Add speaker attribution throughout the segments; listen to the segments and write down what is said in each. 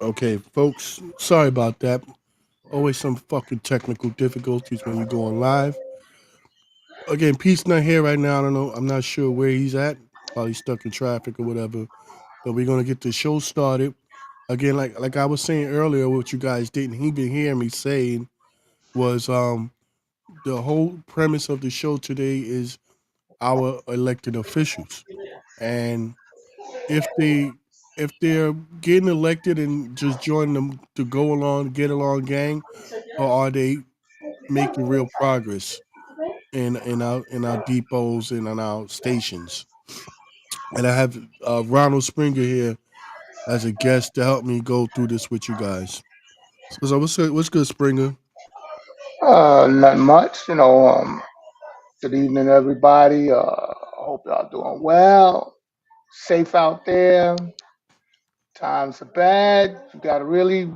Speaker 1: Okay, folks, sorry about that. Always some fucking technical difficulties when you go on live. Again, Pete's not here right now. I don't know. I'm not sure where he's at. Probably stuck in traffic or whatever. But we're gonna get the show started. Again, like I was saying earlier, what you guys didn't even hear me saying was the whole premise of the show today is our elected officials. And if they if they're getting elected and just join them to go along, get along gang, or are they making real progress in our depots and in our stations? And I have Ronald Springer here as a guest to help me go through this with you guys. So what's good, Springer?
Speaker 2: Not much, Good evening, everybody. Hope y'all doing well. Safe out there. Times are bad. You gotta really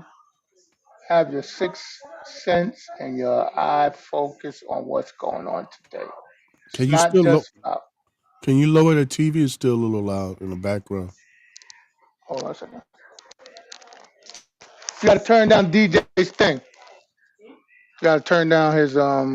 Speaker 2: have your sixth sense and your eye focus on what's going on today.
Speaker 1: Can
Speaker 2: It's
Speaker 1: you
Speaker 2: not
Speaker 1: still
Speaker 2: just about.
Speaker 1: can you lower the TV? It's still a little loud in the background.
Speaker 2: Hold on a second. You gotta turn down DJ's thing. You gotta turn down his. All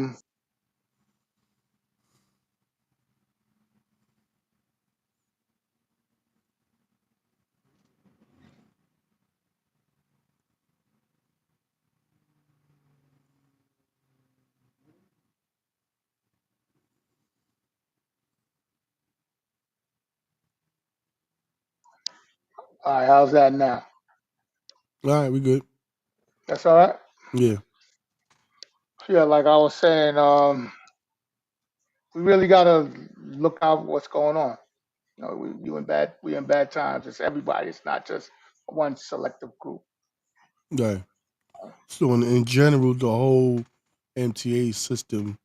Speaker 2: right, how's that now?
Speaker 1: All right, we good.
Speaker 2: That's all right.
Speaker 1: Yeah,
Speaker 2: Yeah, like I was saying, we really gotta look out what's going on. We in bad times. It's everybody. It's not just one selective group.
Speaker 1: right. So in general, the whole MTA system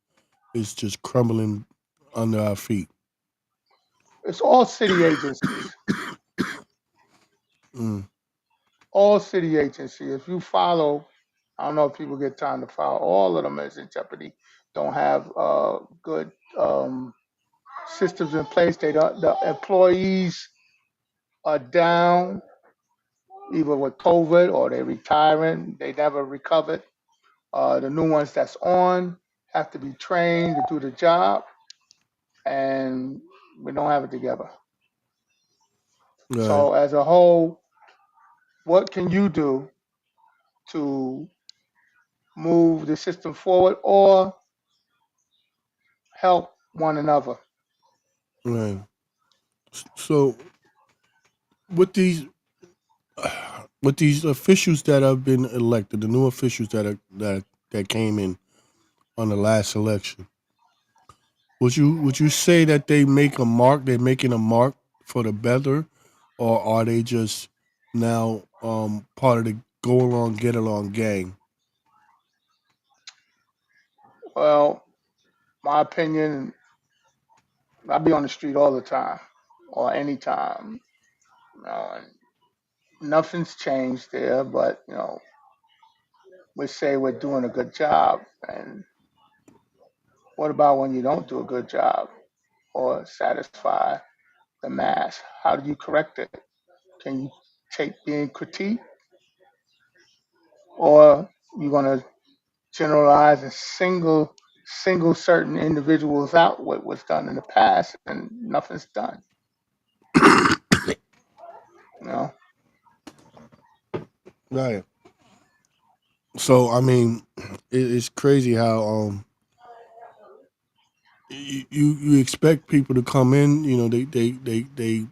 Speaker 1: is just crumbling under our feet.
Speaker 2: It's all city agencies.
Speaker 1: Mm,
Speaker 2: All city agencies. If you follow, I don't know if people get time to follow. All of them is in jeopardy. Don't have good systems in place. They don't. The employees are down either with COVID or they're retiring. They never recovered. The new ones that's on have to be trained to do the job, and we don't have it together.
Speaker 1: right,
Speaker 2: So, as a whole, what can you do to move the system forward or help one another?
Speaker 1: right. So with these with these officials that have been elected, the new officials that came in on the last election, would you say that they make a mark? They're making a mark for the better, or are they just now part of the go along get along gang?
Speaker 2: Well, my opinion, I be on the street all the time or anytime. And nothing's changed there, but we say we're doing a good job. And what about when you don't do a good job or satisfy the mass? How do you correct it? Can you take being critiqued, or you gonna generalize and single certain individuals out what was done in the past and nothing's done? You know,
Speaker 1: Right. So I mean, it's crazy how you expect people to come in. They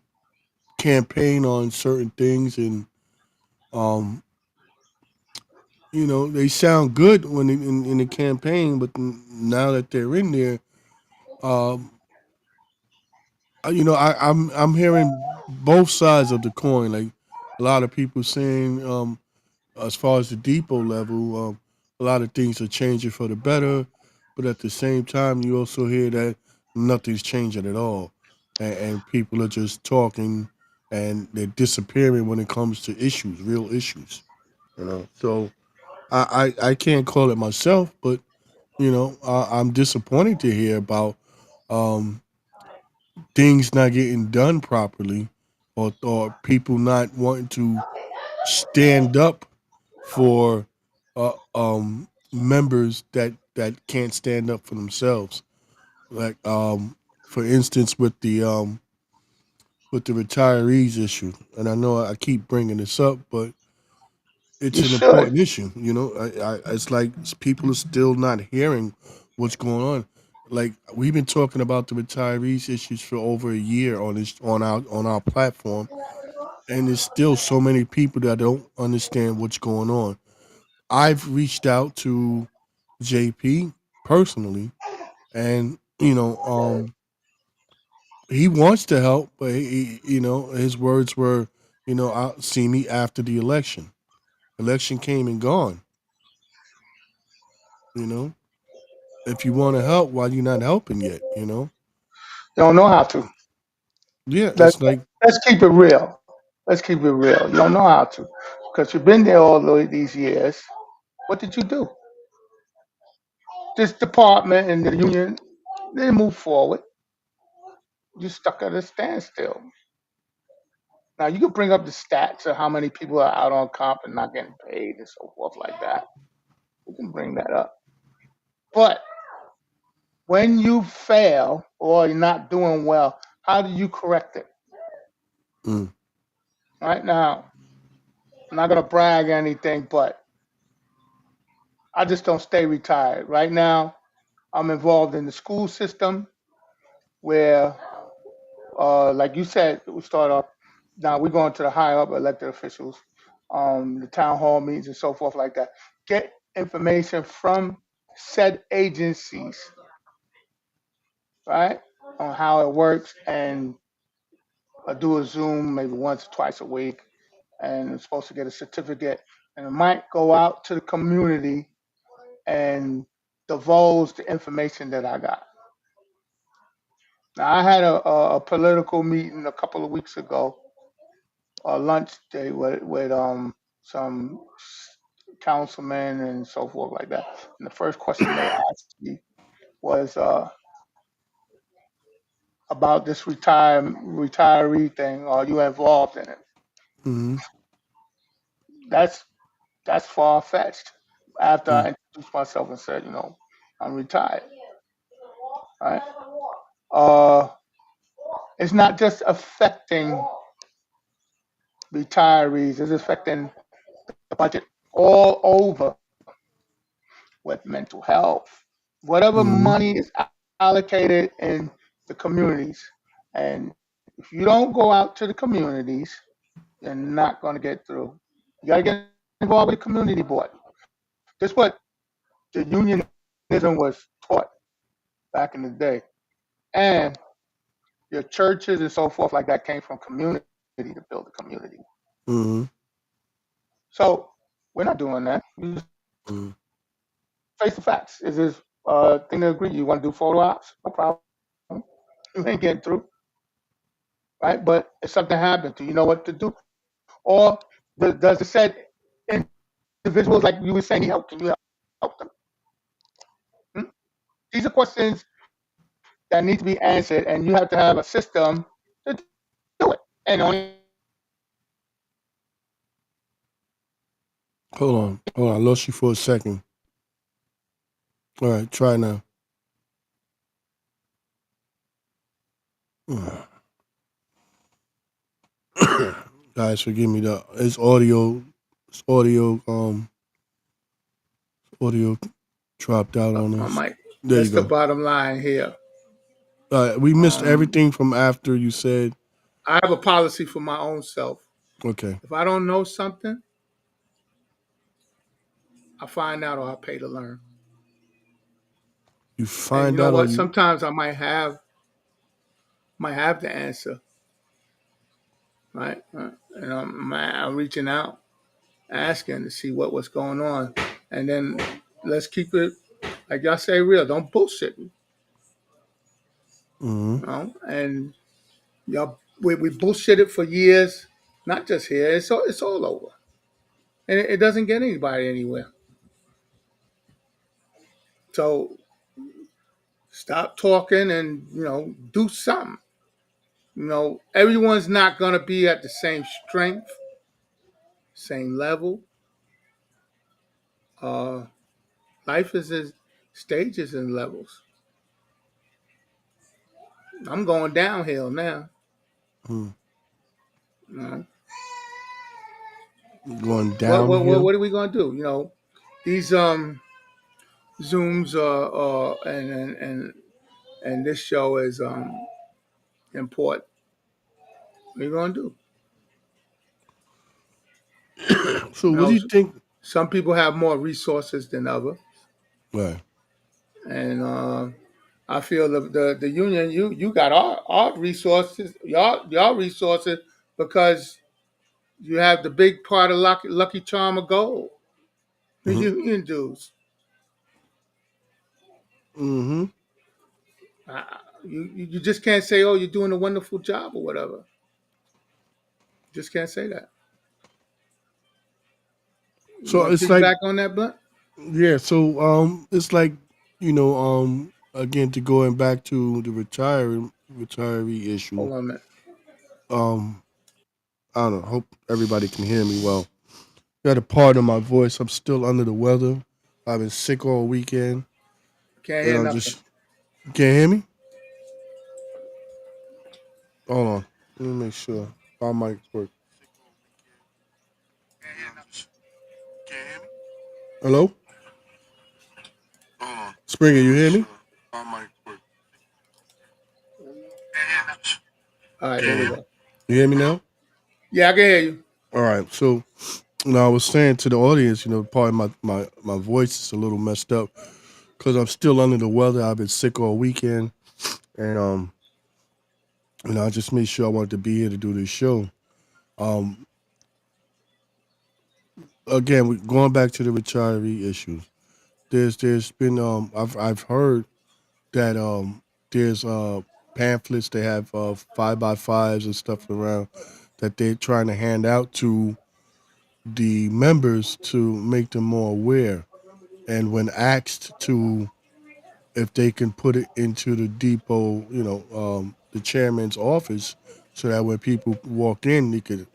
Speaker 1: campaign on certain things, and um they sound good when in the campaign, but now that they're in there, um I'm hearing both sides of the coin. Like a lot of people saying, as far as the depot level, a lot of things are changing for the better, but at the same time, you also hear that nothing's changing at all, and people are just talking and they're disappearing when it comes to issues, real issues. So I can't call it myself, but I'm disappointed to hear about um, things not getting done properly, or people not wanting to. stand up for members that can't stand up for themselves. Like for instance, with the retirees issue, and I know I keep bringing this up, but it's
Speaker 2: You
Speaker 1: an
Speaker 2: should.
Speaker 1: important issue. You know, it's like people are still not hearing what's going on. Like we've been talking about the retirees issues for over a year on this on our platform, and there's still so many people that don't understand what's going on. I've reached out to JP personally, and he wants to help, but his words were, I'll see me after the election. Election came and gone. You know, if you want to help, why you not helping yet?
Speaker 2: You don't know how to.
Speaker 1: Yeah,
Speaker 2: Let,
Speaker 1: it's like,
Speaker 2: let's keep it real. Let's keep it real. You don't know how to because you've been there all these years. What did you do? This department and the union, they move forward. You stuck at a standstill. Now you can bring up the stats of how many people are out on comp and not getting paid and so forth like that. We can bring that up. But when you fail or you're not doing well, how do you correct it?
Speaker 1: mm,
Speaker 2: Right now, I'm not gonna brag or anything, but I just don't stay retired. Right now, I'm involved in the school system where, like you said, we start off. Now we're going to the higher up elected officials, the town hall meetings and so forth like that. Get information from said agencies, right, on how it works, and do a Zoom maybe once or twice a week, and I'm supposed to get a certificate, and it might go out to the community and divulge the information that I got. Now, I had a political meeting a couple of weeks ago, a lunch day with some councilmen and so forth like that. And the first question they asked me was about this retiree thing. Are you involved in it?
Speaker 1: mm,
Speaker 2: That's that's far fetched. After
Speaker 1: mm,
Speaker 2: I introduced myself and said, I'm retired, right? Uh, it's not just affecting retirees; it's affecting the budget all over with mental health. Whatever
Speaker 1: mm,
Speaker 2: money is allocated in the communities, and if you don't go out to the communities, you're not going to get through. You got to get involved with the community board. That's what the unionism was taught back in the day. And your churches and so forth like that came from community to build a community.
Speaker 1: mm,
Speaker 2: So we're not doing that. We just
Speaker 1: mm.
Speaker 2: face the facts. Is this thing to agree? You want to do photo ops? No problem. You ain't getting through, right? But if something happens, do you know what to do? Or does the said individuals, like you were saying, need help? Can you help them? Hmm? These are questions that need to be answered, and you have to have a system to do it. And the only way to do it
Speaker 1: Hold on. I lost you for a second. All right, try now. Guys, forgive me. It's audio dropped out on
Speaker 2: I
Speaker 1: us.
Speaker 2: might.
Speaker 1: There you
Speaker 2: That's the
Speaker 1: go.
Speaker 2: bottom line here.
Speaker 1: We missed
Speaker 2: Um,
Speaker 1: everything from after you said.
Speaker 2: I have a policy for my own self.
Speaker 1: Okay,
Speaker 2: If I don't know something, I find out or I pay to learn.
Speaker 1: you
Speaker 2: And you
Speaker 1: find
Speaker 2: know
Speaker 1: out or
Speaker 2: what?
Speaker 1: you.
Speaker 2: Sometimes I might have the answer, right? And I'm reaching out, asking to see what's going on, and then let's keep it like y'all say real. Don't bullshit me,
Speaker 1: Mm-hmm,
Speaker 2: And y'all we bullshitted for years, not just here. It's all over, and it doesn't get anybody anywhere. So stop talking and do something. Everyone's not gonna be at the same strength, same level. Uh, Life is in stages and levels. I'm going downhill now.
Speaker 1: Hmm.
Speaker 2: You know?
Speaker 1: Going downhill.
Speaker 2: What are we going to do? These Zooms and this show is important. What are you going to do?
Speaker 1: So
Speaker 2: You
Speaker 1: what do
Speaker 2: know,
Speaker 1: you think?
Speaker 2: some people have more resources than others,
Speaker 1: Right.
Speaker 2: and I feel the union you got our resources, y'all resources because you have the big part of Lucky Charm of gold. The
Speaker 1: Hmm.
Speaker 2: union dues.
Speaker 1: Hmm.
Speaker 2: You just can't say, oh, you're doing a wonderful job or whatever. Just can't say that. You
Speaker 1: So
Speaker 2: want to
Speaker 1: it's like,
Speaker 2: piggyback on that, Blunt?
Speaker 1: yeah. So it's like, again, to going back to the retiree issue.
Speaker 2: Hold on a minute.
Speaker 1: Um, I don't know. Hope everybody can hear me well. Got a part of my voice. I'm still under the weather. I've been sick all weekend,
Speaker 2: Can't
Speaker 1: and
Speaker 2: hear
Speaker 1: I'm
Speaker 2: nothing.
Speaker 1: just, you can't hear me. Hold on. Let me make sure my mic's work. Hello, Springer. You hear me?
Speaker 2: All right, there we go.
Speaker 1: You hear me now?
Speaker 2: Yeah, I can hear you.
Speaker 1: All right. So, I was saying to the audience, part of my voice is a little messed up because I'm still under the weather. I've been sick all weekend, and I just made sure I wanted to be here to do this show. Um, Again, going back to the retiree issues. There's been I've heard that there's pamphlets they have 5x5s and stuff around that they're trying to hand out to the members to make them more aware. And when asked to if they can put it into the depot, the chairman's office, so that when people walk in, they could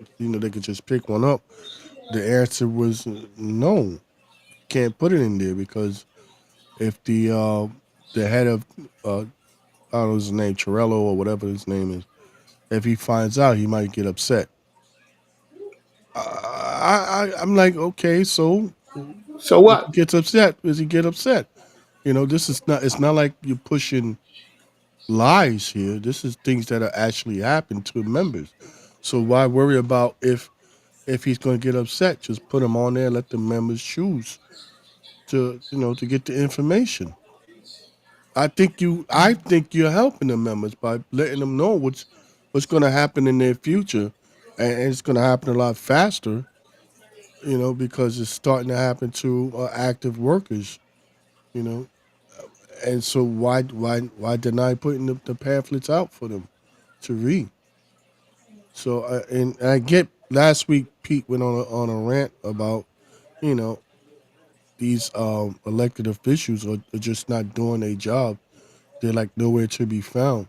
Speaker 1: just pick one up. The answer was no, can't put it in there because if the head of I don't know his name, Torello or whatever his name is, if he finds out, he might get upset. I'm like, okay, so
Speaker 2: So
Speaker 1: if he
Speaker 2: what?
Speaker 1: gets upset, does he get upset? This is not. It's not like you're pushing lies here. This is things that are actually happen to members. So why worry about if he's going to get upset? Just put him on there. Let the members choose to get the information. I think you're helping the members by letting them know what's going to happen in their future, and it's going to happen a lot faster. Because it's starting to happen to active workers. You know, and so why deny putting the pamphlets out for them to read? So and I get last week Pete went on a rant about you know these elected officials are just not doing their job. They're like nowhere to be found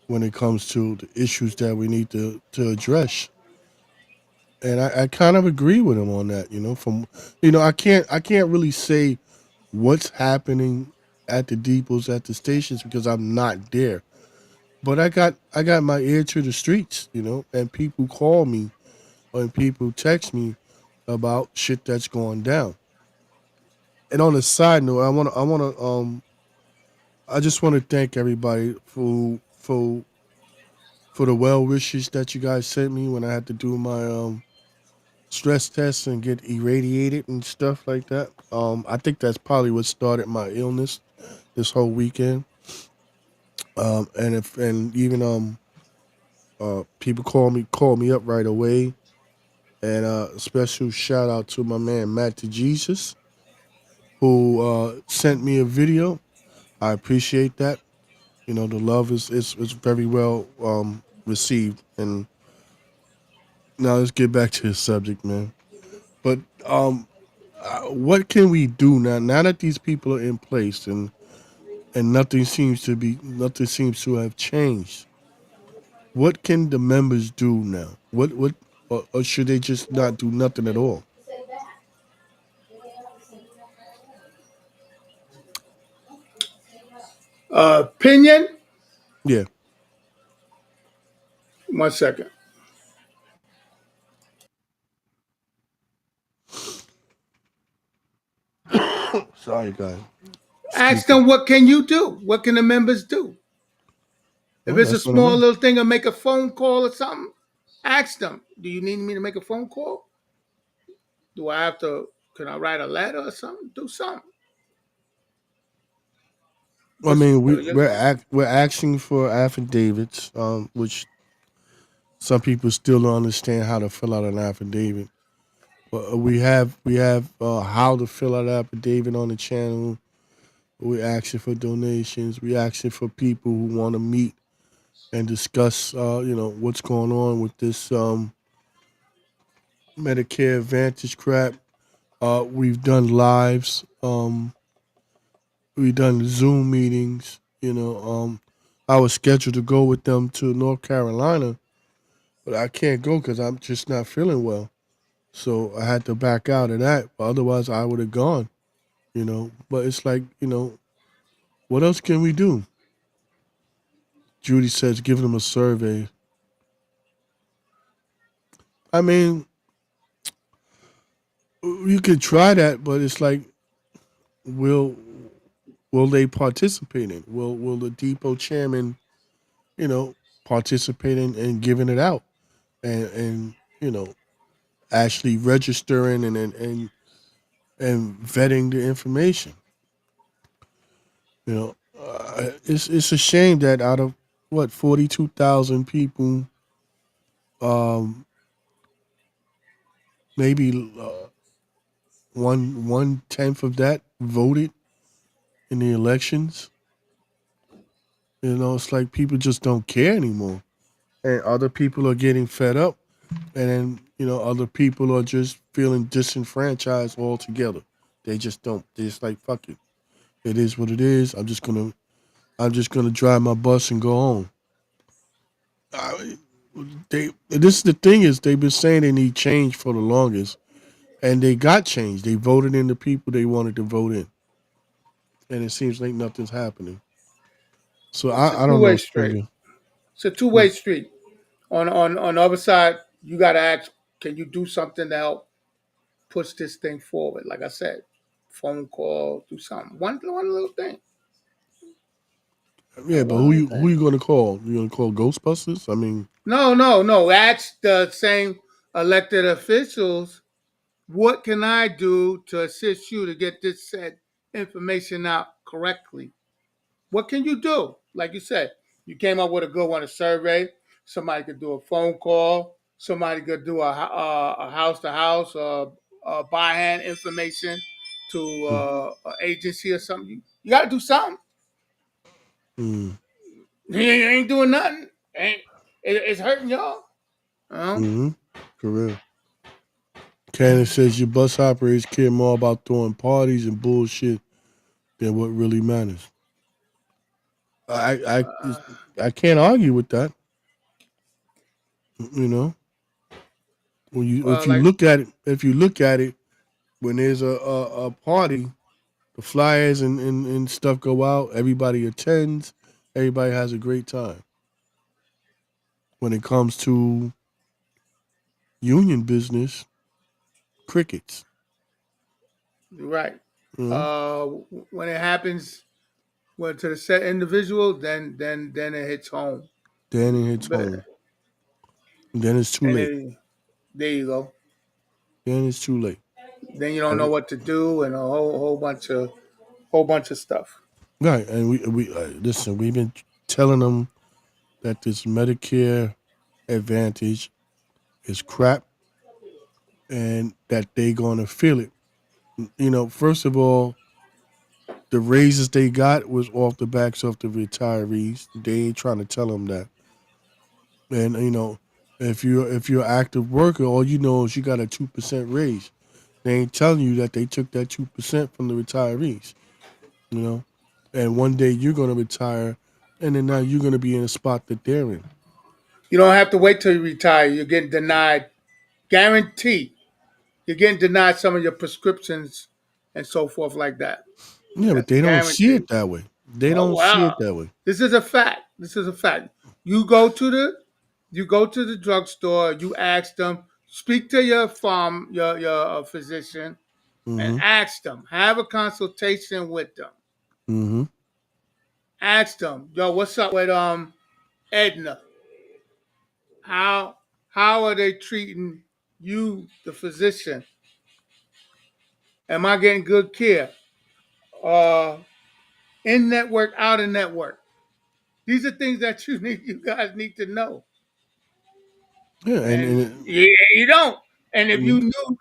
Speaker 1: when it comes to the issues that we need to address. And I kind of agree with him on that. I can't really say what's happening at the depots at the stations because I'm not there. But I got my ear to the streets, and people call me and people text me about shit that's going down. And on a side note, I just want to thank everybody for the well wishes that you guys sent me when I had to do my stress tests and get irradiated and stuff like that. I think that's probably what started my illness this whole weekend. And even people call me up right away. And a special shout out to my man Matt to Jesus who sent me a video. I appreciate that. The love is very well received. And now let's get back to the subject, man. But what can we do now? Now that these people are in place and nothing seems to have changed. What can the members do now? What or should they just not do nothing at all?
Speaker 2: Opinion.
Speaker 1: Yeah.
Speaker 2: 1 second.
Speaker 1: Sorry, guys.
Speaker 2: Ask
Speaker 1: Excuse me.
Speaker 2: them what can you do? What can the members do? If
Speaker 1: Well,
Speaker 2: it's a
Speaker 1: that's what I'm
Speaker 2: small
Speaker 1: at.
Speaker 2: little thing or make a phone call or something, ask them. Do you need me to make a phone call? Do I have to? Can I write a letter or something? Do something.
Speaker 1: I
Speaker 2: Just
Speaker 1: mean,
Speaker 2: just
Speaker 1: we're asking for affidavits, which some people still don't understand how to fill out an affidavit. But we have how to fill out an affidavit on the channel. We're asking for donations. We're asking for people who want to meet and discuss, what's going on with this Medicare Advantage crap. We've done lives. We've done Zoom meetings. I was scheduled to go with them to North Carolina, but I can't go because I'm just not feeling well. So I had to back out of that. But otherwise, I would have gone. But it's like, what else can we do? Judy says, give them a survey. I mean, you could try that, but it's like, will will they participate in? Will the depot chairman, you know, participate in giving it out and actually registering and vetting the information? It's a shame that out of what 42,000 people, um, maybe one tenth of that voted in the elections. It's like people just don't care anymore, and other people are getting fed up, and then other people are just feeling disenfranchised altogether. They just don't. They're just like fuck it. It is what it is. I'm just gonna drive my bus and go home. I, this is the thing is they've been saying they need change for the longest, and they got change. They voted in the people they wanted to vote in, and it seems like nothing's happening. So
Speaker 2: it's a
Speaker 1: I
Speaker 2: two
Speaker 1: don't know,
Speaker 2: way street.
Speaker 1: Springer.
Speaker 2: It's a two-way street. On the other side, you got to ask, can you do something to help push this thing forward? Like I said, phone call, do something. One little thing.
Speaker 1: Yeah, but
Speaker 2: One
Speaker 1: who
Speaker 2: little
Speaker 1: you
Speaker 2: thing.
Speaker 1: gonna call? You gonna call Ghostbusters? I mean,
Speaker 2: No, no, no. Ask the same elected officials, what can I do to assist you to get this said information out correctly? What can you do? Like you said, you came up with a good one, a survey. Somebody could do a phone call. Somebody could do a house to house, by hand information to an agency or something. You got to do something.
Speaker 1: mm,
Speaker 2: You ain't doing nothing. It's hurting y'all. You know?
Speaker 1: mm-hmm, for real. Candace says your bus operators care more about throwing parties and bullshit than what really matters. I can't argue with that. You know, when you
Speaker 2: Well,
Speaker 1: if you
Speaker 2: like
Speaker 1: look at it, when there's a party, the flyers and stuff go out. Everybody attends. Everybody has a great time. When it comes to union business, crickets.
Speaker 2: right.
Speaker 1: You know,
Speaker 2: When it happens, well, to the set individual, then it hits home.
Speaker 1: then it hits
Speaker 2: But
Speaker 1: home. Then it's too
Speaker 2: and
Speaker 1: late.
Speaker 2: then there you go.
Speaker 1: Then it's too late.
Speaker 2: Then you don't
Speaker 1: And
Speaker 2: know what to do, and a whole bunch of stuff.
Speaker 1: right, and we listen. We've been telling them that this Medicare Advantage is crap, and that they gonna feel it. First of all, the raises they got was off the backs of the retirees. They ain't trying to tell them that. And if you're an active worker, all you know is you got a 2% raise. They ain't telling you that they took that 2% from the retirees. You know, and one day you're gonna retire, and then now you're gonna be in a spot that they're in.
Speaker 2: You don't have to wait till you retire. You're getting denied. Guarantee you're getting denied some of your prescriptions and so forth like that.
Speaker 1: Yeah, but
Speaker 2: That's a
Speaker 1: they don't see
Speaker 2: guarantee.
Speaker 1: it that way. They
Speaker 2: Oh
Speaker 1: don't see
Speaker 2: wow.
Speaker 1: it that way.
Speaker 2: This is a fact. This is a fact. You go to the you go to the drugstore, you ask them, speak to your physician and
Speaker 1: Mm-hmm.
Speaker 2: ask them, have a consultation with them.
Speaker 1: Mm-hmm.
Speaker 2: Ask them, yo, what's up with Edna? How how are they treating you, the physician? Am I getting good care? Uh in network, out of network. These are things that you guys need to know.
Speaker 1: Yeah,
Speaker 2: And you don't. And
Speaker 1: and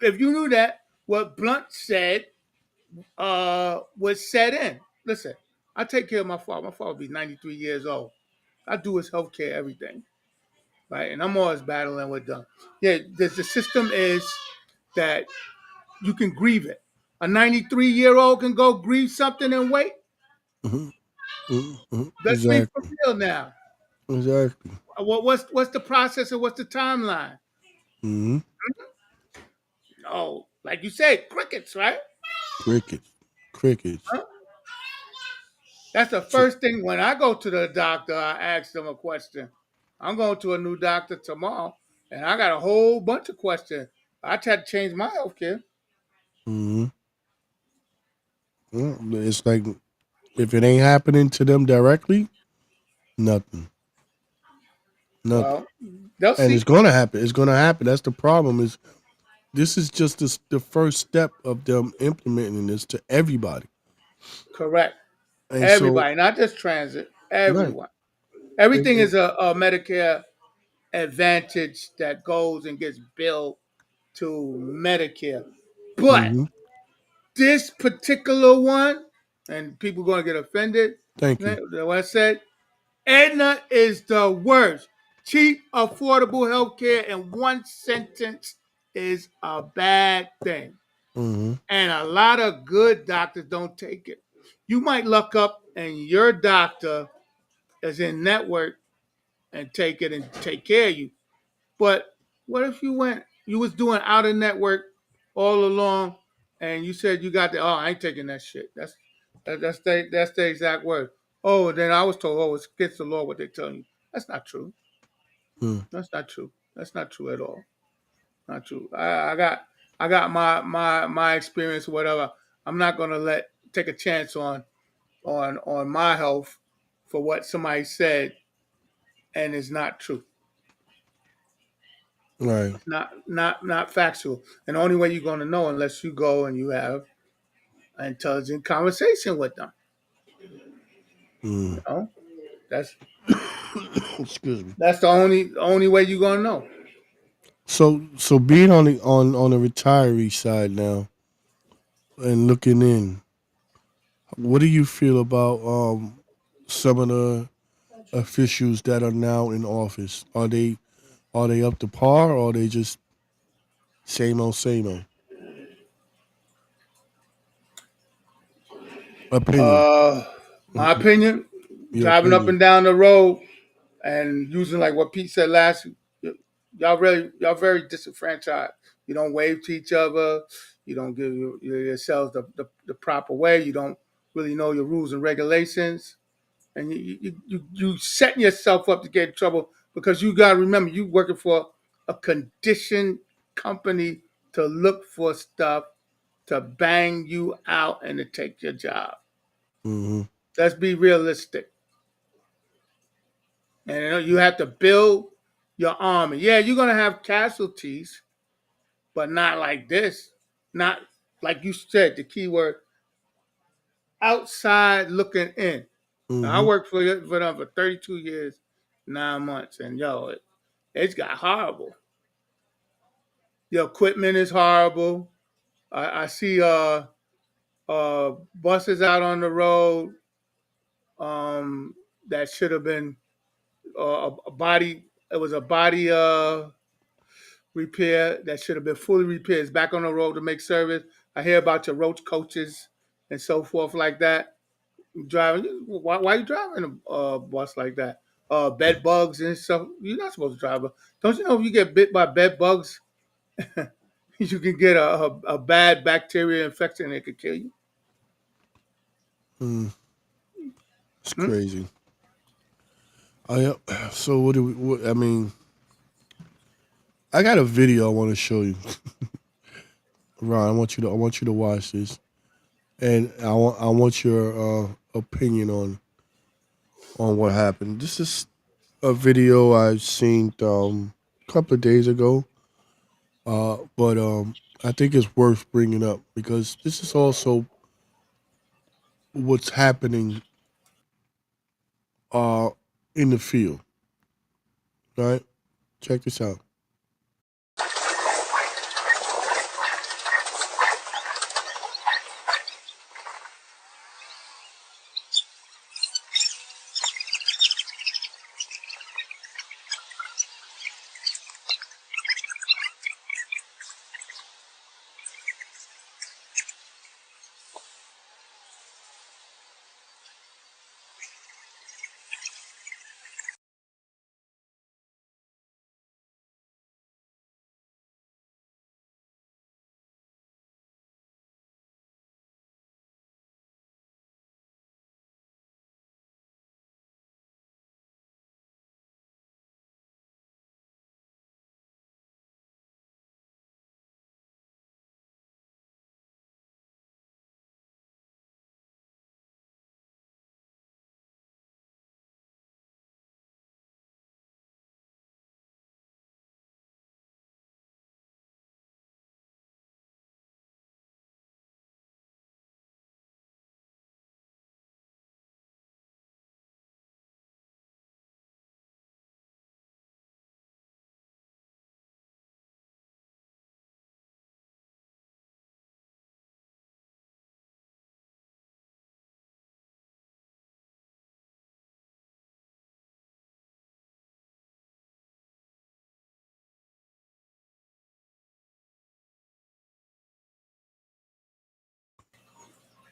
Speaker 2: if you knew that what Blunt said was set in. Listen, I take care of my father. My father will be 93 years old. I do his health care, everything. Right? And I'm always battling with them. Yeah, the system is that you can grieve it. A 93-year-old can go grieve something and wait.
Speaker 1: mm-hmm. Mm-hmm.
Speaker 2: Let's be for
Speaker 1: Exactly.
Speaker 2: real now.
Speaker 1: Exactly.
Speaker 2: What's the process and what's the timeline?
Speaker 1: Mm-hmm.
Speaker 2: Oh, like you said, crickets, right?
Speaker 1: Crickets. Crickets.
Speaker 2: Huh? That's the
Speaker 1: So
Speaker 2: first thing when I go to the doctor, I ask them a question. I'm going to a new doctor tomorrow, and I got a whole bunch of questions. I try to change my healthcare.
Speaker 1: mm-hmm. Yeah, it's like if it ain't happening to them directly, nothing. Nothing.
Speaker 2: Well, they'll
Speaker 1: And it's
Speaker 2: see.
Speaker 1: gonna happen. It's gonna happen. That's the problem. Is this is just the first step of them implementing this to everybody.
Speaker 2: Correct.
Speaker 1: And so,
Speaker 2: Everybody, not just transit.
Speaker 1: right.
Speaker 2: Everyone.
Speaker 1: And,
Speaker 2: Everything
Speaker 1: and,
Speaker 2: is a Medicare Advantage that goes and gets billed to Medicare. But
Speaker 1: mm-hmm.
Speaker 2: this particular one, and people going to get offended,
Speaker 1: Thank you.
Speaker 2: what I said, Aetna is the worst. Cheap, affordable health care in one sentence is a bad thing.
Speaker 1: Mm-hmm.
Speaker 2: And a lot of good doctors don't take it. You might look up and your doctor is in network and take it and take care of you. But what if you was doing out of network all along and you said you got I ain't taking that shit. That's the exact word. Oh, then I was told, oh, it's against the law what they're telling you. That's not true.
Speaker 1: Mm.
Speaker 2: That's not true. That's not true at all. Not true. I got my experience or whatever. I'm not gonna let take a chance on my health for what somebody said and it's not true.
Speaker 1: Right.
Speaker 2: It's not factual. And the only way you're gonna know unless you go and you have an intelligent conversation with them. You
Speaker 1: Mm.
Speaker 2: know? That's
Speaker 1: Excuse me.
Speaker 2: that's the only way you're gonna know.
Speaker 1: So being on the retiree side now and looking in, what do you feel about some of the officials that are now in office? Are they up to par, or are they just same old same old? Opinion.
Speaker 2: Uh my
Speaker 1: Mm,
Speaker 2: opinion,
Speaker 1: your
Speaker 2: driving up
Speaker 1: opinion.
Speaker 2: and down the road and using like what Pete said last y'all very disenfranchised. You don't wave to each other. You don't give yourselves the proper way. You don't really know your rules and regulations, and you setting yourself up to get in trouble because you got to remember you working for a conditioned company to look for stuff to bang you out and to take your job.
Speaker 1: Mm-hmm.
Speaker 2: Let's be realistic, and you have to build your army. Yeah, you're gonna have casualties, but not like this. Not like you said, the key word outside looking in. Now, I
Speaker 1: Mm-hmm.
Speaker 2: worked for them for 32 years, 9 months, and it's got horrible. The equipment is horrible. I see buses out on the road that should have been a body. It was a body repair that should have been fully repaired. It's back on the road to make service. I hear about your roach coaches and so forth like that. Driving, why are you driving a bus like that? Bed bugs and stuff. You're not supposed to drive. Don't you know if you get bit by bed bugs, You can get a bad bacteria infection that could kill you.
Speaker 1: Mm, it's
Speaker 2: Hmm?
Speaker 1: crazy. So what do we? What, I mean, I got a video I want to show you, Ron. I want you to watch this, and I want your opinion on what happened. This is a video I seen a couple of days ago, but I think it's worth bringing up because this is also what's happening uh, in the field. All right, check this out.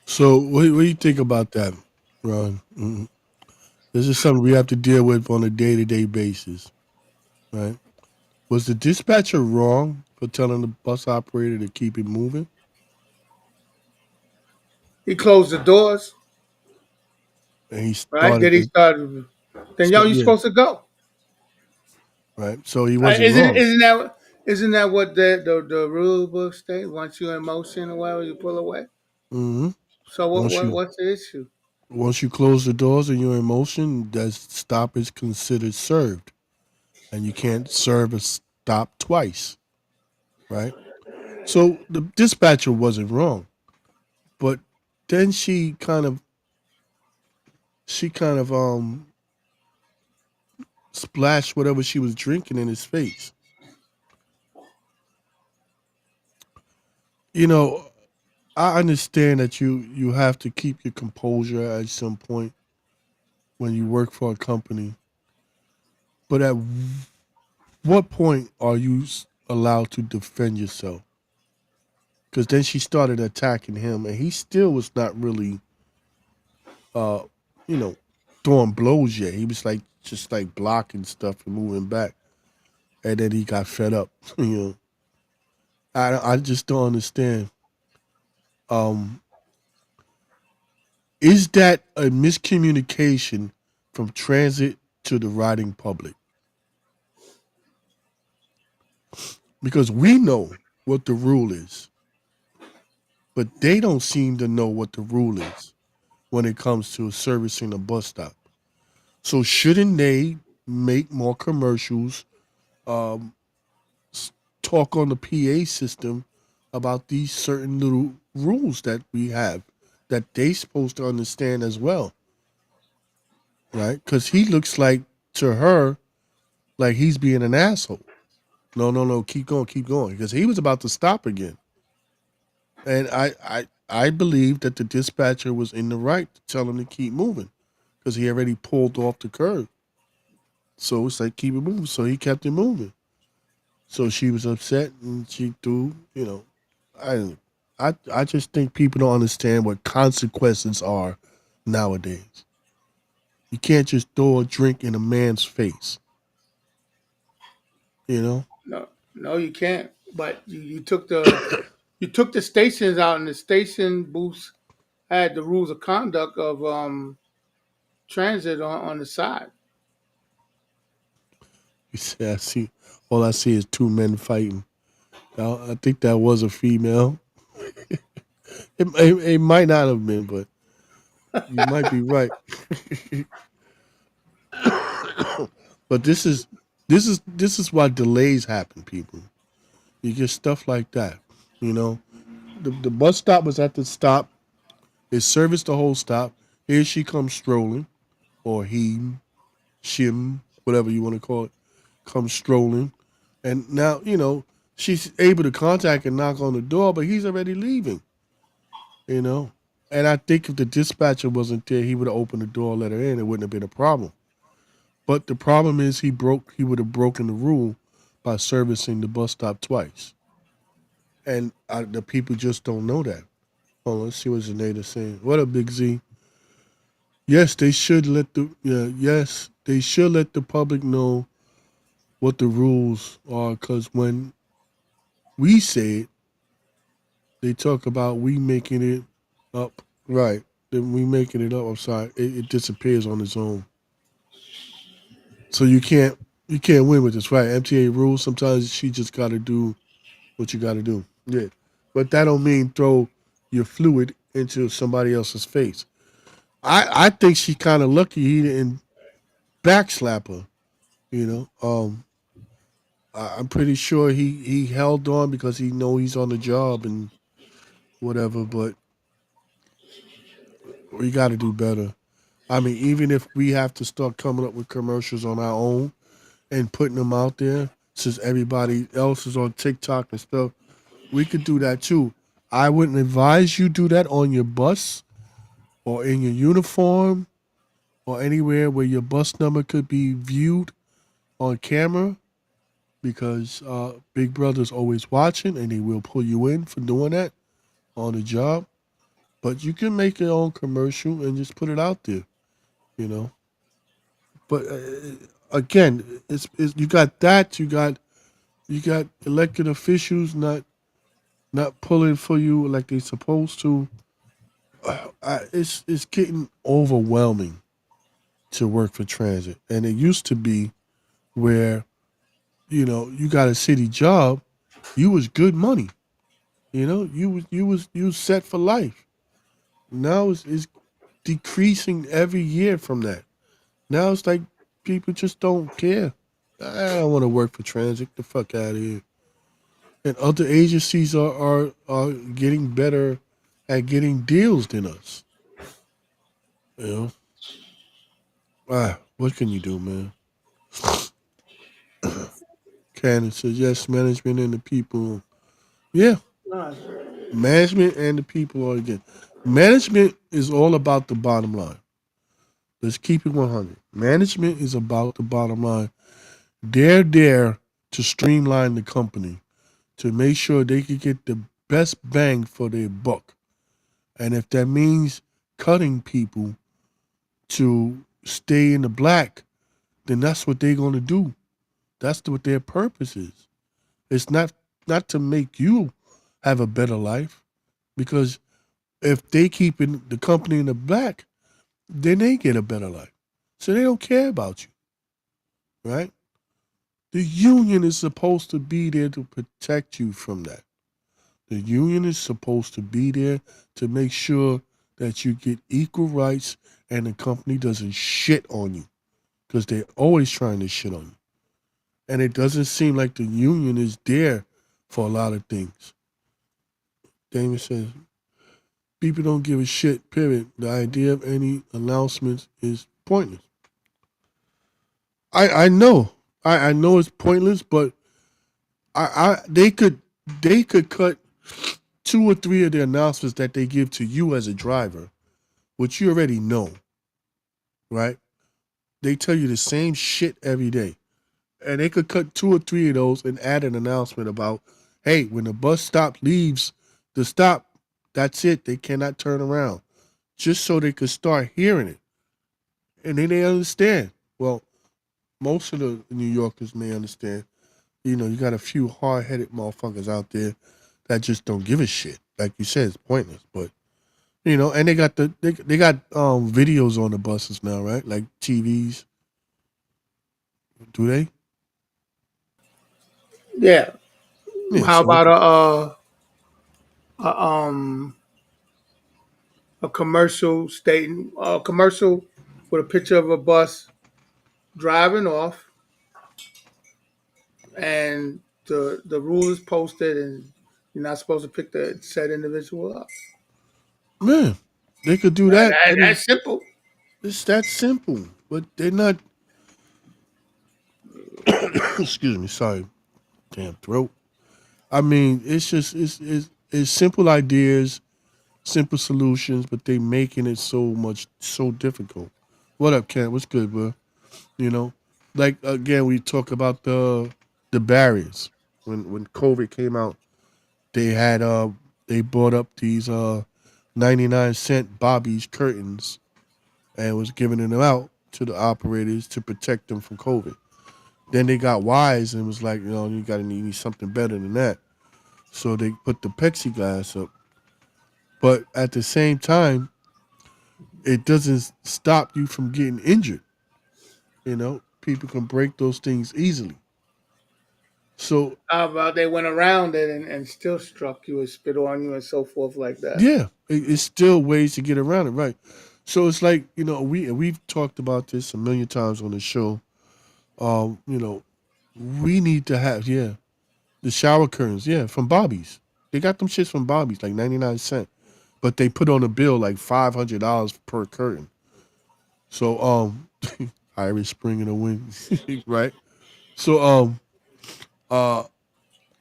Speaker 1: So what do you think about that, Ron? This is something we have to deal with on a day-to-day basis, right? Was the dispatcher wrong for telling the bus operator to keep it moving?
Speaker 2: He closed the doors,
Speaker 1: And he
Speaker 2: right?
Speaker 1: started
Speaker 2: Then he
Speaker 1: to,
Speaker 2: started. Then
Speaker 1: so
Speaker 2: yo, you
Speaker 1: yeah,
Speaker 2: supposed to go.
Speaker 1: right. So he wasn't
Speaker 2: Isn't
Speaker 1: wrong.
Speaker 2: isn't that what the rule book state? Once you're in motion or whatever, you pull away.
Speaker 1: hmm
Speaker 2: So
Speaker 1: Once you
Speaker 2: what's the issue?
Speaker 1: once you close the doors and you're in motion, that stop is considered served, and you can't serve a stop twice, right? So the dispatcher wasn't wrong, but then she kind of splashed whatever she was drinking in his face. You know, I understand that you have to keep your composure at some point when you work for a company, but at what point are you allowed to defend yourself? Because then she started attacking him, and he still was not really, uh, you know, throwing blows yet. He was like just like blocking stuff and moving back, and then he got fed up. I just don't understand. Um, is that a miscommunication from transit to the riding public? Because we know what the rule is, but they don't seem to know what the rule is when it comes to servicing a bus stop. So shouldn't they make more commercials, um, talk on the PA system about these certain little rules that we have that they supposed to understand as well, right? Because he looks like to her like he's being an asshole. No, no, no, keep going, because he was about to stop again. And I believe that the dispatcher was in the right to tell him to keep moving because he already pulled off the curb. So it's like keep it moving. So he kept it moving. So she was upset and she threw, I I just think people don't understand what consequences are nowadays. You can't just throw a drink in a man's face, you know?
Speaker 2: No, no, you can't. But you took the stations out, and the station booths had the rules of conduct of transit on the side.
Speaker 1: You see, I see. All I see is two men fighting. Now, I think that was a female. It might not have been, but you might be right. But this is why delays happen, people. You get stuff like that. You know, the bus stop was at the stop. It serviced the whole stop. Here she comes strolling, or he, shim, whatever you want to call it, comes strolling, and now she's able to contact and knock on the door, but he's already leaving. You know, and I think if the dispatcher wasn't there, he would have opened the door, let her in. It wouldn't have been a problem. But the problem is he would have broken the rule by servicing the bus stop twice. And the people just don't know that. Hold on, let's see what Janae's saying. What up, Big Z? Yes, they should let the yes, they should let the public know what the rules are, because when we say it, they talk about we making it up. Right. Then we making it up. I'm sorry. It disappears on its own. So you can't win with this, right? MTA rules. Sometimes she just got to do what you got to do. Yeah, but that don't mean throw your fluid into somebody else's face. I think she kind of lucky he didn't backslap her. You know, I'm pretty sure he held on because he know he's on the job and whatever. But we got to do better. I mean, even if we have to start coming up with commercials on our own and putting them out there, since everybody else is on TikTok and stuff, we could do that too. I wouldn't advise you do that on your bus or in your uniform or anywhere where your bus number could be viewed on camera, because Big Brother's always watching and he will pull you in for doing that on the job. But you can make your own commercial and just put it out there, you know. But again, it's you got that, you got elected officials not pulling for you like they supposed to. It's getting overwhelming to work for transit, and it used to be where you got a city job, you was good money. You was set for life. Now it's decreasing every year from that. Now it's like people just don't care. I don't want to work for transit. The fuck out of here. And other agencies are getting better at getting deals than us. You know, what can you do, man? Candace says yes, management and the people. Yeah,
Speaker 2: Right.
Speaker 1: management and the people are again. Management is all about the bottom line. Let's keep it 100. Management is about the bottom line. They're there to streamline the company, to make sure they can get the best bang for their buck. And if that means cutting people to stay in the black, then that's what they're going to do. That's what their purpose is. It's not to make you have a better life, because if they keep the company in the black, then they get a better life. So they don't care about you, right? The union is supposed to be there to protect you from that. The union is supposed to be there to make sure that you get equal rights and the company doesn't shit on you, because they're always trying to shit on you. And it doesn't seem like the union is there for a lot of things. Damon says, people don't give a shit, period. The idea of any announcements is pointless. I know. I know it's pointless, but they could cut two or three of the announcements that they give to you as a driver, which you already know, right? They tell you the same shit every day. And they could cut two or three of those and add an announcement about, hey, when the bus stop leaves the stop, that's it. They cannot turn around. Just so they could start hearing it. And then they understand. Well, most of the New Yorkers may understand. You got a few hard headed motherfuckers out there that just don't give a shit. Like you said, it's pointless. But and they got videos on the buses now, right? Like TVs. Do they?
Speaker 2: Yeah.
Speaker 1: Yeah.
Speaker 2: How
Speaker 1: So they
Speaker 2: about
Speaker 1: could,
Speaker 2: a a commercial stating a commercial with a picture of a bus driving off, and the rule is posted, and you're not supposed to pick the said individual up.
Speaker 1: man, they could do that. I mean,
Speaker 2: That's simple.
Speaker 1: it's that simple. But they're not. Excuse me. Sorry. Damn throat. I mean, it's just it's simple ideas, simple solutions, but they making it so difficult. What up, Ken? What's good, bro? You know, like again, we talk about the barriers. When COVID came out, they had they brought up these 99-cent Bobby's curtains and was giving them out to the operators to protect them from COVID. Then they got wise and was like, you got to need something better than that. So they put the plexiglass up. But at the same time, it doesn't stop you from getting injured. People can break those things easily. So
Speaker 2: How about they went around it and still struck you and spit on you and so forth like that?
Speaker 1: yeah, it's still ways to get around it, right? So it's like we've talked about this a million times on the show. Um, you know, we need to have the shower curtains, from Bobby's. They got them shits from Bobby's, like 99 cents, but they put on a bill like $500 per curtain. So Irish Spring in the wind, right? So uh,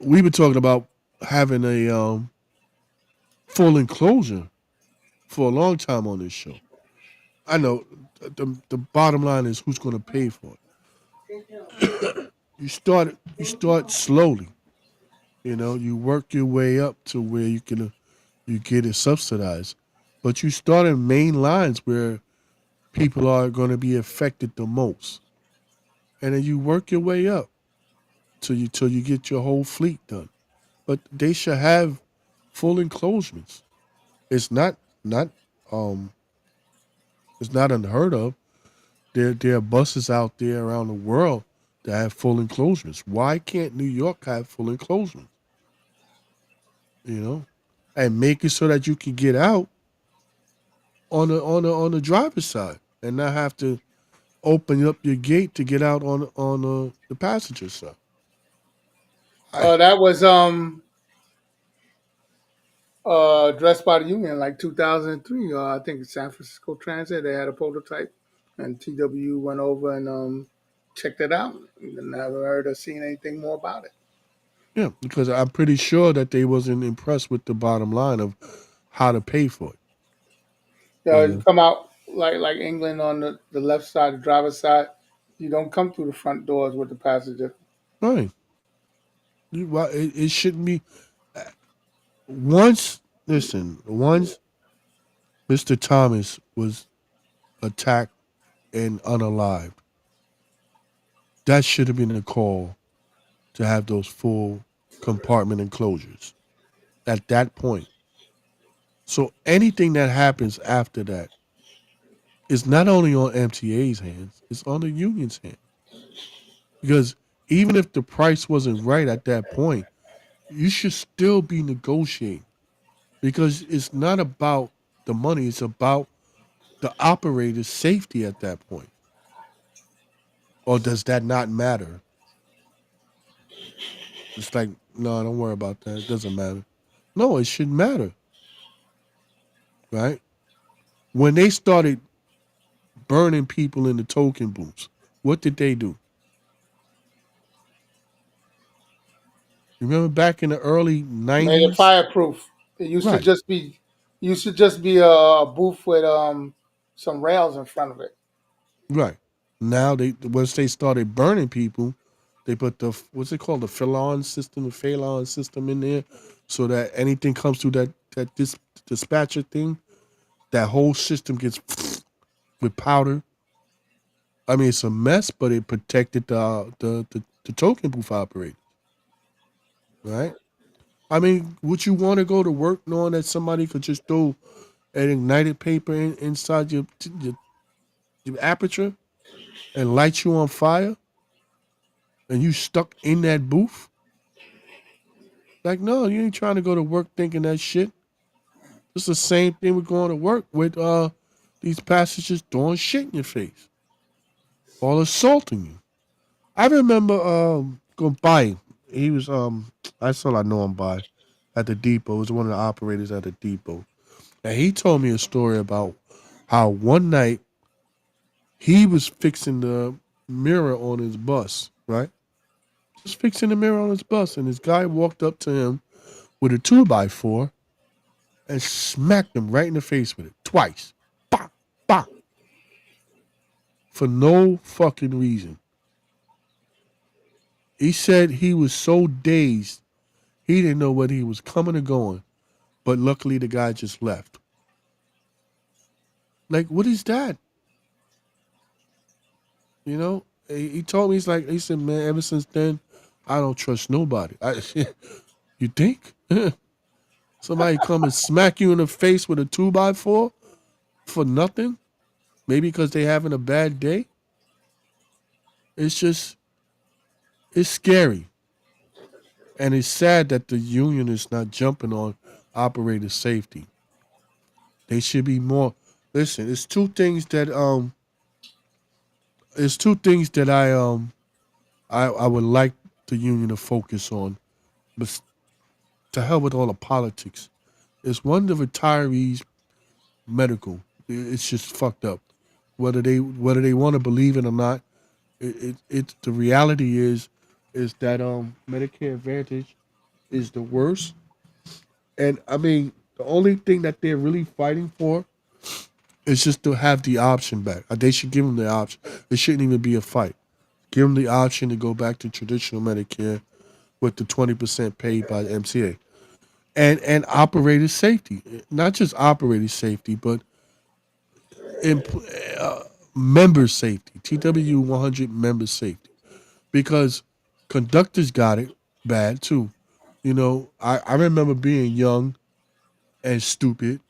Speaker 1: we've been talking about having a full enclosure for a long time on this show. I know the bottom line is who's going to pay for it. You start slowly. You work your way up to where you get it subsidized, but you start in main lines where people are going to be affected the most, and then you work your way up till you get your whole fleet done. But they should have full enclosements. It's not um it's not unheard of. There are buses out there around the world that have full enclosements. Why can't New York have full enclosements? You know, and make it so that you can get out on the driver's side and not have to open up your gate to get out on the passenger side. I,
Speaker 2: That was addressed by the union like 2003. I think San Francisco Transit they had a prototype, and TW went over and checked it out. Never heard or seen anything more about it.
Speaker 1: yeah, because I'm pretty sure that they wasn't impressed with the bottom line of how to pay for it. You
Speaker 2: You
Speaker 1: know,
Speaker 2: come out like England on the left side, the driver's side. You don't come through the front doors with the passenger.
Speaker 1: right? Well, it shouldn't be. Once, listen, once Mr. Thomas was attacked and unalived, that should have been a call to have those full compartment enclosures at that point. So anything that happens after that is not only on MTA's hands, it's on the union's hands. Because even if the price wasn't right at that point, you should still be negotiating because it's not about the money, it's about the operator's safety at that point. Or does that not matter? It's like, no, don't worry about that. It doesn't matter. No, it should matter, right? When they started burning people in the token booths, what did they do? Remember back in the early
Speaker 2: Made it
Speaker 1: 90s?
Speaker 2: fireproof. It used to
Speaker 1: Right,
Speaker 2: just be a booth with some rails in front of it.
Speaker 1: right. Now they once they started burning people, they put the what's it called, the Phalon system in there, so that anything comes through that dispatcher thing, that whole system gets with powder. I mean, it's a mess, but it protected the token booth operator. right? I mean, would you want to go to work knowing that somebody could just throw an ignited paper inside your aperture and light you on fire and you stuck in that booth? Like, no, you ain't trying to go to work thinking that shit. It's the same thing with going to work with these passengers throwing shit in your face or assaulting you. I remember going by. He was that's all I know him by at the depot. He was one of the operators at the depot. And he told me a story about how one night he was fixing the mirror on his bus, right? Just fixing the mirror on his bus, and this guy walked up to him with a two by four and smacked him right in the face with it twice. Bah, bah, for no fucking reason. He said he was so dazed he didn't know whether he was coming or going, but luckily the guy just left. Like, what is that? You know? He told me he said, man, ever since then, I don't trust nobody. You think? Somebody come and smack you in the face with a two by four for nothing? Maybe because they having a bad day? It's just it's scary. And it's sad that the union is not jumping on operator safety. They should be more. Listen, it's two things that I would like the union to focus on. But to hell with all the politics. It's one the retirees medical. It's just fucked up. Whether they want to believe it or not, it's the reality is that Medicare Advantage is the worst. And I mean, the only thing that they're really fighting for is just to have the option back. They should give them the option. It shouldn't even be a fight. Give them the option to go back to traditional Medicare with the 20% paid by the MCA and operator safety. Not just operator safety, but in, uh, member safety. TW 100 member safety because conductors got it bad too. I remember being young and stupid,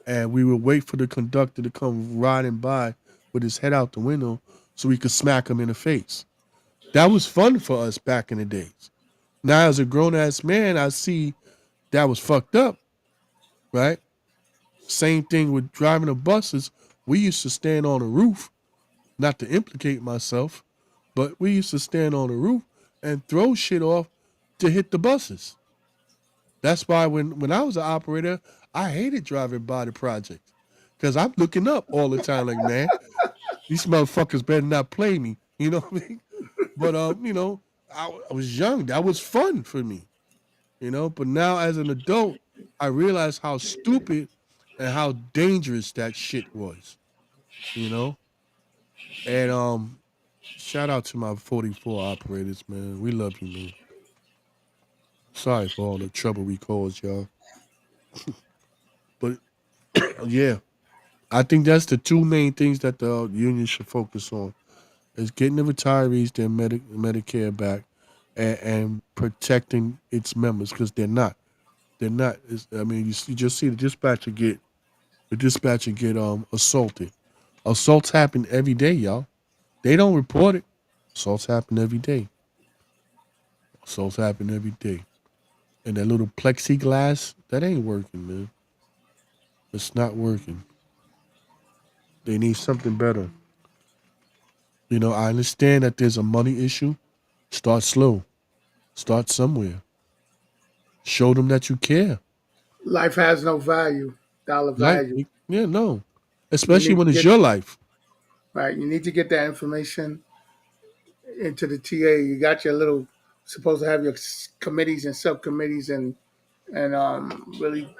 Speaker 1: and we would wait for the conductor to come riding by with his head out the window so we could smack him in the face. That was fun for us back in the days. Now, as a grown ass man, I see that was fucked up, right? Same thing with driving the buses. We used to stand on the roof, not to implicate myself, but we used to stand on the roof and throw shit off to hit the buses. That's why when I was an operator, I hated driving by the projects because I'm looking up all the time, like, man, these motherfuckers better not play me. You know what I mean? But I was young. That was fun for me. But now as an adult, I realize how stupid and how dangerous that shit was. You know, and shout out to my 44 operators, man. We love you, man. Sorry for all the trouble we caused y'all, but yeah, I think that's the two main things that the union should focus on: is getting the retirees their Medicare back, and protecting its members because they're not. They're not. I mean, you just see the dispatcher get assaulted. Assaults happen every day, y'all. They don't report it. Assaults happen every day. Assaults happen every day. And that little plexiglass, that ain't working, man. It's not working. They need something better. I understand that there's a money issue. Start slow. Start somewhere. Show them that you care.
Speaker 2: Life has no value, dollar
Speaker 1: Right?
Speaker 2: value.
Speaker 1: Yeah, no.
Speaker 2: You
Speaker 1: Especially
Speaker 2: need
Speaker 1: when
Speaker 2: to
Speaker 1: it's
Speaker 2: get
Speaker 1: your life.
Speaker 2: right. You need to get that information into the TA. You got your little supposed to have your committees and subcommittees and really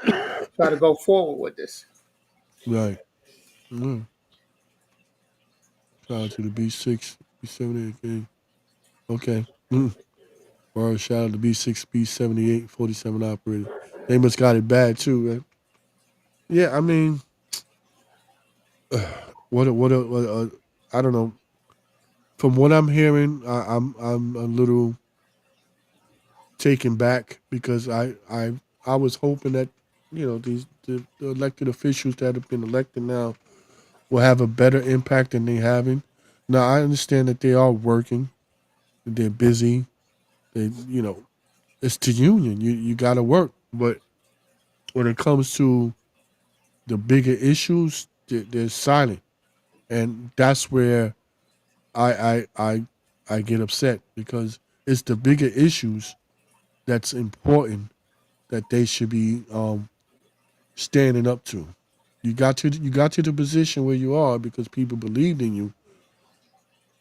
Speaker 2: try to go forward with this.
Speaker 1: Right. Mm. Shout out to the B6, B78 gang. Okay. Mm. Or shout out to B6, B78, 47 operator. They must got it bad too, right? Yeah, I mean, I don't know. From what I'm hearing, I'm a little taken back because I was hoping that the elected officials that have been elected now will have a better impact than they having. Now I understand that they are working, they're busy, they. It's the union. You got to work, but when it comes to the bigger issues, they're silent, and that's where I I I I get upset because it's the bigger issues that's important that they should be standing up to. You got to the position where you are because people believed in you,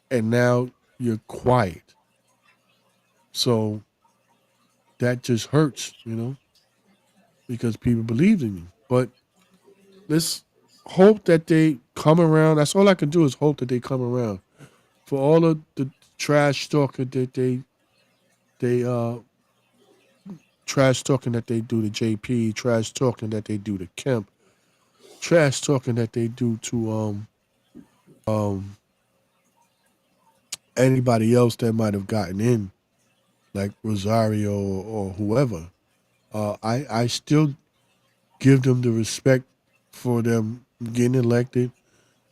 Speaker 1: and now you're quiet. So that just hurts, because people believed in you. But let's hope that they come around. That's all I can do is hope that they come around. For all of the trash talking that they trash talking that they do to JP, trash talking that they do to Kemp, trash talking that they do to um anybody else that might have gotten in, like Rosario or whoever. I still give them the respect for them getting elected,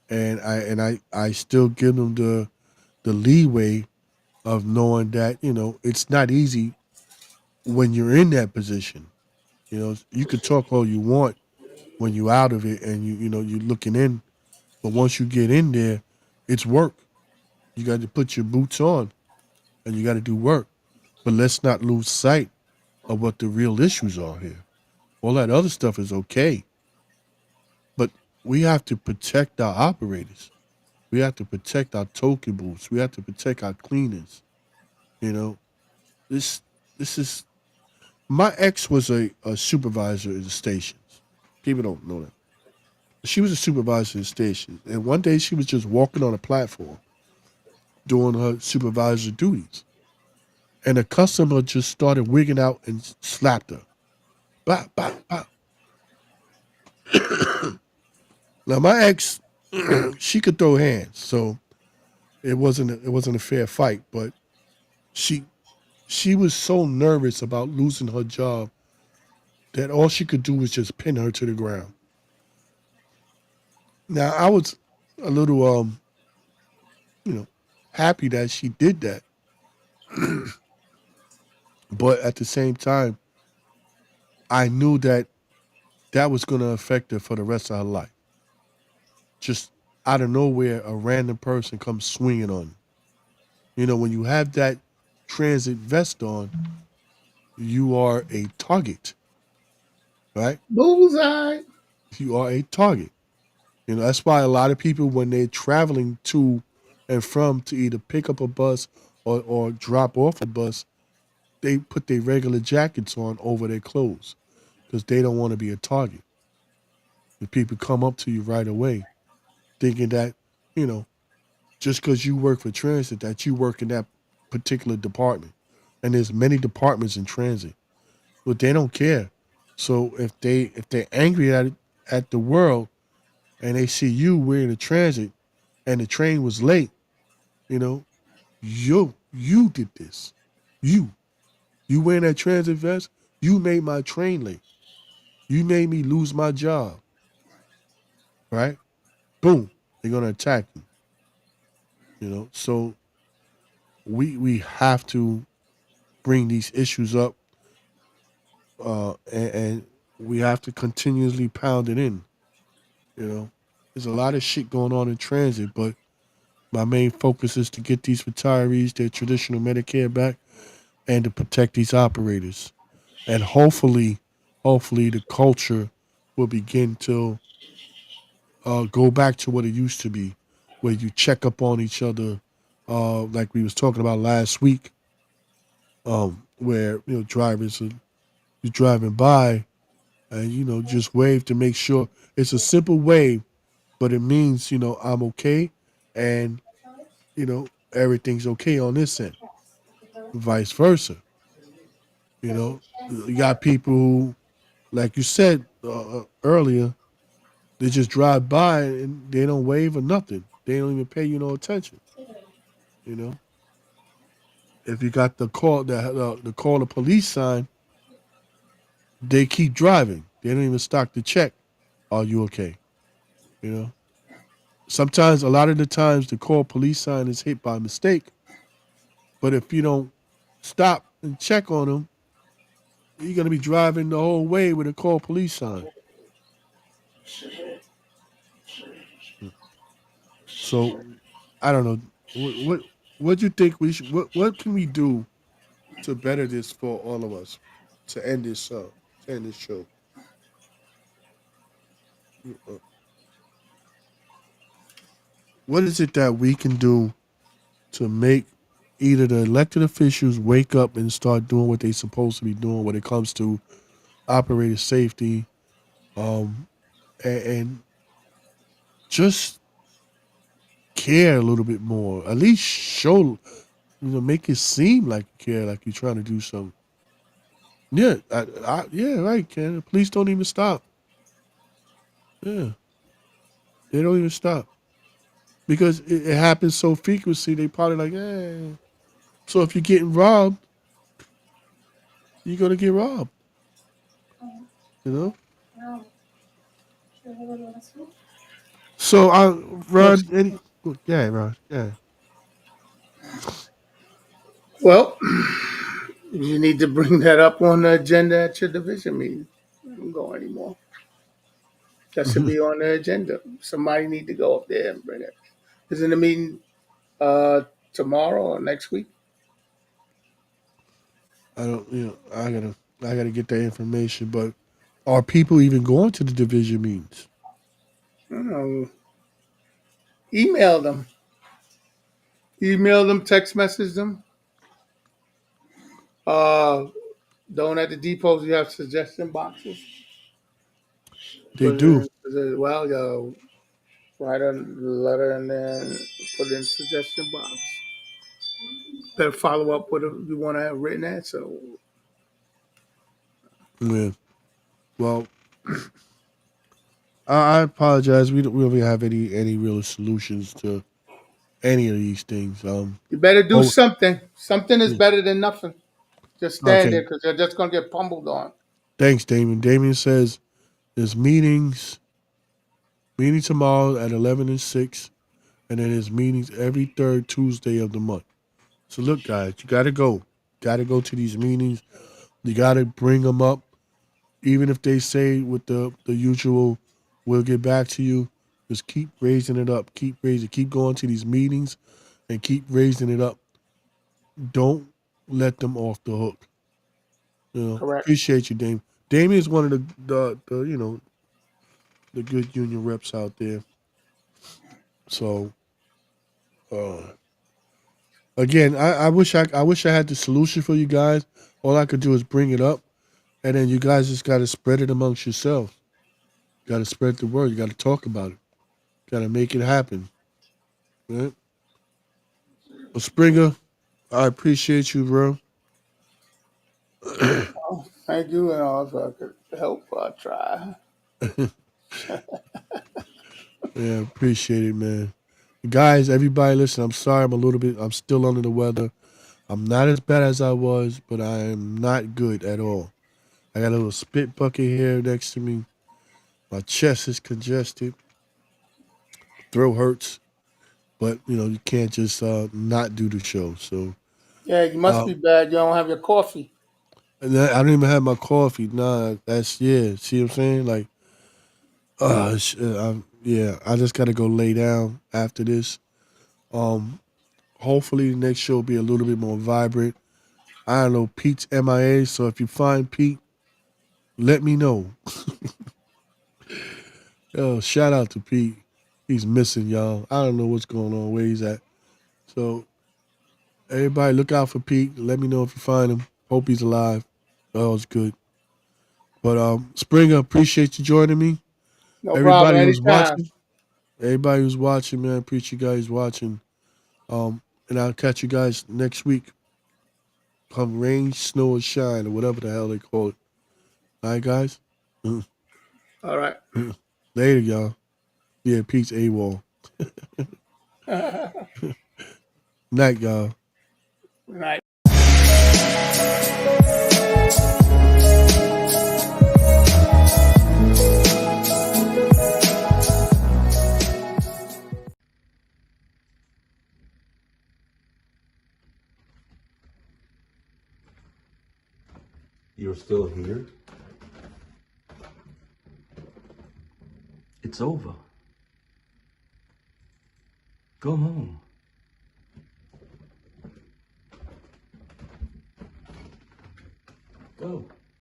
Speaker 1: and I still give them the leeway of knowing that it's not easy when you're in that position. You could talk all you want when you're out of it and you're looking in, but once you get in there, it's work. You got to put your boots on and you got to do work. But let's not lose sight of what the real issues are here. All that other stuff is okay, but we have to protect our operators. We have to protect our token booths. We have to protect our cleaners. You know, this this is my ex was a supervisor at the stations. People don't know that. She was a supervisor at the station, and one day she was just walking on a platform doing her supervisor duties, and a customer just started wigging out and slapped her. Bop, bop, bop. Now my ex, she could throw hands, so it wasn't a fair fight. But she she was so nervous about losing her job that all she could do was just pin her to the ground. Now I was a little you know happy that she did that, but at the same time, I knew that that was going to affect her for the rest of her life. Just out of nowhere, a random person comes swinging on you. When you have that transit vest on, you are a target, right?
Speaker 2: Bullseye.
Speaker 1: You are a target. That's why a lot of people, when they're traveling to and from to either pick up a bus or drop off a bus, they put their regular jackets on over their clothes because they don't want to be a target. The people come up to you right away thinking that, you know, just because you work for transit, that you work in that particular department. And there's many departments in transit, but they don't care. So if they're angry at the world and they see you wearing a transit and the train was late, you know, you did this. You you wearing that transit vest, you made my train late. You made me lose my job, right? Boom, they're gonna attack you. So we have to bring these issues up, and we have to continuously pound it in. There's a lot of shit going on in transit, but my main focus is to get these retirees their traditional Medicare back and to protect these operators. And hopefully the culture will begin to go back to what it used to be, where you check up on each other, like we was talking about last week, where drivers are you driving by and just wave to make sure it's a simple wave, but it means I'm okay, and everything's okay on this end. Vice versa, you know, you got people who, like you said earlier, they just drive by and they don't wave or nothing. They don't even pay you no attention. You know, If you got the call the police sign, they keep driving. They don't even stop to check. Are you okay? You know. Sometimes, a lot of the times, the call police sign is hit by mistake. But if you don't stop and check on them, you're gonna be driving the whole way with a call police sign. So I don't know. What do you think we should? What can we do to better this for all of us to end this to end this show? Uh, What is it that we can do to make either the elected officials wake up and start doing what they're supposed to be doing when it comes to operator safety, um, and just care a little bit more. At least show, make it seem like you care, like you're trying to do something. Yeah, yeah, right, Ken. Police don't even stop. Yeah, they don't even stop because it happens so frequently. They probably like, eh. So if you're getting robbed, you're gonna get robbed. You know. So
Speaker 2: Yes.
Speaker 1: Rod, yeah, Rod, yeah.
Speaker 2: Well, you need to bring that up on the agenda at your division meeting. I don't go anymore. That should be on the agenda. Somebody need to go up there and bring it. Is in the meeting uh, tomorrow or next week?
Speaker 1: I don't, I gotta get that information. But are people even going to the division meetings?
Speaker 2: I don't know. Email them. Email them, text message them. Uh, don't at the depots you have suggestion boxes.
Speaker 1: They do.
Speaker 2: Well, write a letter and then put it in suggestion box. Then follow up with if you want to have written answer.
Speaker 1: Yeah. Well, I apologize. We don't really have any real solutions to any of these things.
Speaker 2: You better do
Speaker 1: Oh,
Speaker 2: something. Something is
Speaker 1: yeah.
Speaker 2: better than nothing. Just stand there
Speaker 1: Okay.
Speaker 2: because you're just gonna get pummeled on.
Speaker 1: Thanks, Damien. Damien says there's meeting tomorrow at 11 and 6, and then there's meetings every third Tuesday of the month. So look, guys, you gotta go. Gotta go to these meetings. You gotta bring them up, even if they say with the usual, "We'll get back to you." Just keep raising it up. Keep raising. Keep going to these meetings, and keep raising it up. Don't let them off the hook.
Speaker 2: Correct.
Speaker 1: Appreciate you, Dame. Damien is one of the the good union reps out there. So uh, again, I wish I had the solution for you guys. All I could do is bring it up, and then you guys just got to spread it amongst yourselves. Got to spread the word. You got to talk about it. Got to make it happen. Right? Well, Springer, I appreciate you, bro.
Speaker 2: Oh, thank you, and if I could help, I'll try.
Speaker 1: Yeah, appreciate it, man. Guys, everybody, listen. I'm sorry. I'm still under the weather. I'm not as bad as I was, but I am not good at all. I got a little spit bucket here next to me. My chest is congested. Throat hurts. But you can't just not do the show. So
Speaker 2: Yeah, you must
Speaker 1: uh,
Speaker 2: be bad. You don't have your coffee.
Speaker 1: and I don't even have my coffee. Nah, that's yeah. See what I'm saying? Like, yeah. I just gotta go lay down after this. Um, hopefully the next show will be a little bit more vibrant. I don't know. Pete's MIA. So if you find Pete, let me know. Yo, shout out to Pete. He's missing y'all. I don't know what's going on, where he's at. So everybody look out for Pete. Let me know if you find him. Hope he's alive. That was good. But Springer, appreciate you joining me.
Speaker 2: No problem.
Speaker 1: Everybody who's
Speaker 2: Anytime.
Speaker 1: watching, everybody who's watching, man, appreciate you guys watching. And I'll catch you guys next week. Come rain, snow, or shine, or whatever the hell they call it. All right, guys.
Speaker 2: All right.
Speaker 1: Later, y'all. Yeah, peace, AWOL.
Speaker 2: Good
Speaker 1: Night, y'all.
Speaker 2: night.
Speaker 3: You're still here? It's over. Go home. Go.